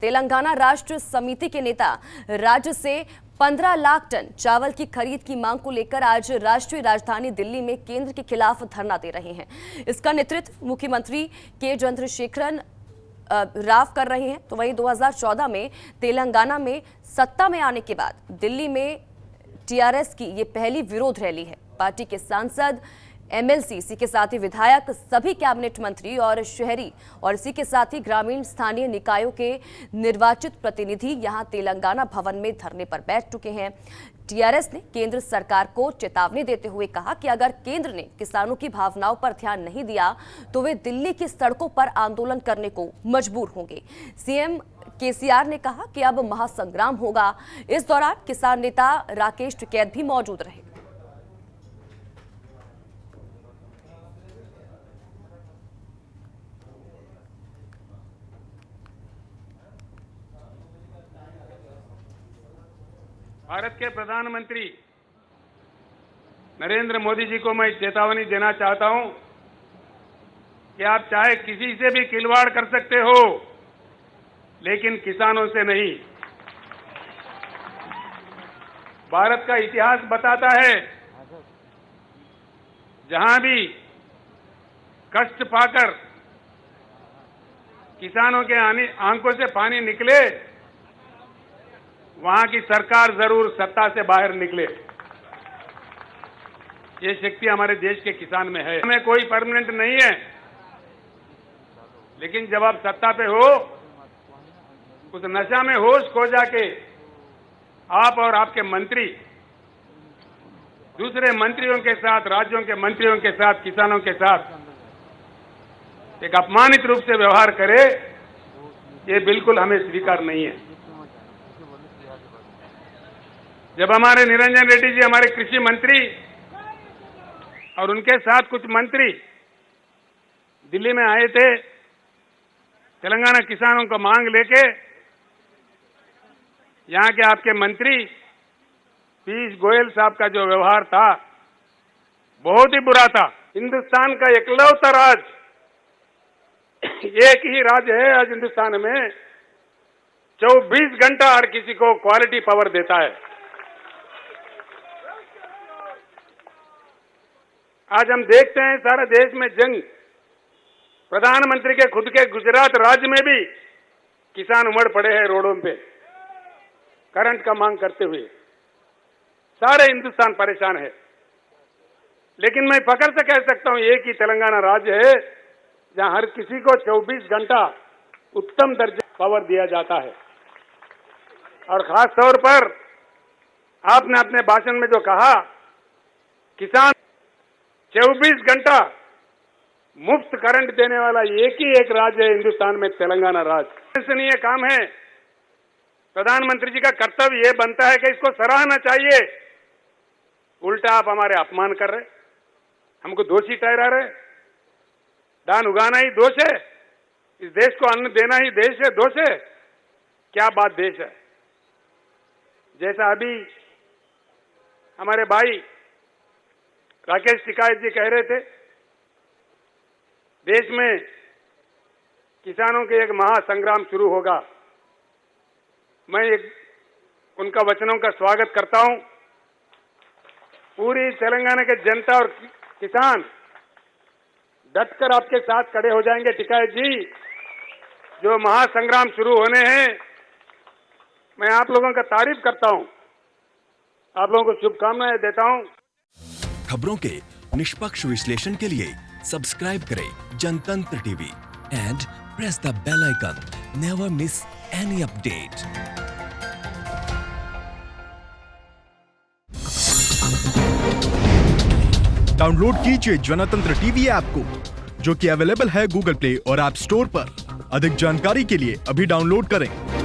तेलंगाना राष्ट्र समिति के नेता राज्य से 15 लाख टन चावल की खरीद की मांग को लेकर आज राष्ट्रीय राजधानी दिल्ली में केंद्र के खिलाफ धरना दे रहे हैं। इसका नेतृत्व मुख्यमंत्री के चंद्रशेखरन राव कर रहे हैं। तो वहीं 2014 में तेलंगाना में सत्ता में आने के बाद दिल्ली में टीआरएस की ये पहली विरोध रैली है। पार्टी के सांसद, एमएलसी, इसी के साथ ही विधायक, सभी कैबिनेट मंत्री और शहरी और इसी के साथ ही ग्रामीण स्थानीय निकायों के निर्वाचित प्रतिनिधि यहां तेलंगाना भवन में धरने पर बैठ चुके हैं। टीआरएस ने केंद्र सरकार को चेतावनी देते हुए कहा कि अगर केंद्र ने किसानों की भावनाओं पर ध्यान नहीं दिया तो वे दिल्ली की सड़कों पर आंदोलन करने को मजबूर होंगे। सीएम केसीआर ने कहा कि अब महासंग्राम होगा। इस दौरान किसान नेता राकेश टिकैत भी मौजूद रहे। भारत के प्रधानमंत्री नरेंद्र मोदी जी को मैं चेतावनी देना चाहता हूं कि आप चाहे किसी से भी खिलवाड़ कर सकते हो, लेकिन किसानों से नहीं। भारत का इतिहास बताता है जहां भी कष्ट पाकर किसानों के आंखों से पानी निकले, वहां की सरकार जरूर सत्ता से बाहर निकले। ये शक्ति हमारे देश के किसान में है। हमें कोई परमानेंट नहीं है, लेकिन जब आप सत्ता पे हो, उस नशा में होश खो जाके आप और आपके मंत्री दूसरे मंत्रियों के साथ, राज्यों के मंत्रियों के साथ, किसानों के साथ एक अपमानित रूप से व्यवहार करे, ये बिल्कुल हमें स्वीकार नहीं है। जब हमारे निरंजन रेड्डी जी, हमारे कृषि मंत्री और उनके साथ कुछ मंत्री दिल्ली में आए थे तेलंगाना किसानों को मांग लेके, यहां के आपके मंत्री पीयूष गोयल साहब का जो व्यवहार था बहुत ही बुरा था। हिंदुस्तान का एकलौता राज्य, एक ही राज्य है आज हिंदुस्तान में 24 घंटा हर किसी को क्वालिटी पावर देता है। आज हम देखते हैं सारा देश में जंग, प्रधानमंत्री के खुद के गुजरात राज्य में भी किसान उमड़ पड़े हैं रोडों पे करंट का मांग करते हुए। सारे हिंदुस्तान परेशान है, लेकिन मैं फख्र से कह सकता हूं एक ही तेलंगाना राज्य है जहां हर किसी को 24 घंटा उत्तम दर्जे पावर दिया जाता है। और खास तौर पर आपने अपने भाषण में जो कहा, किसान 24 घंटा मुफ्त करंट देने वाला एक ही एक राज्य है हिंदुस्तान में, तेलंगाना राज्य। इसलिए काम है, प्रधानमंत्री जी का कर्तव्य यह बनता है कि इसको सराहना चाहिए। उल्टा आप हमारे अपमान कर रहे, हमको दोषी ठहरा रहे। धान उगाना ही दोष है, इस देश को अन्न देना ही देश है, दोष है? क्या बात देश है? जैसा अभी हमारे भाई राकेश टिकैत जी कह रहे थे, देश में किसानों के एक महासंग्राम शुरू होगा। मैं उनका वचनों का स्वागत करता हूं। पूरी तेलंगाना के जनता और किसान डटकर आपके साथ खड़े हो जाएंगे। टिकैत जी, जो महासंग्राम शुरू होने हैं, मैं आप लोगों का तारीफ करता हूं, आप लोगों को शुभकामनाएं देता हूं। खबरों के निष्पक्ष विश्लेषण के लिए सब्सक्राइब करें Jantantra TV and press the bell icon. Never miss any update. Download कीजिए जनतंत्र टीवी ऐप को, जो कि अवेलेबल है गूगल प्ले और ऐप स्टोर पर। अधिक जानकारी के लिए अभी डाउनलोड करें।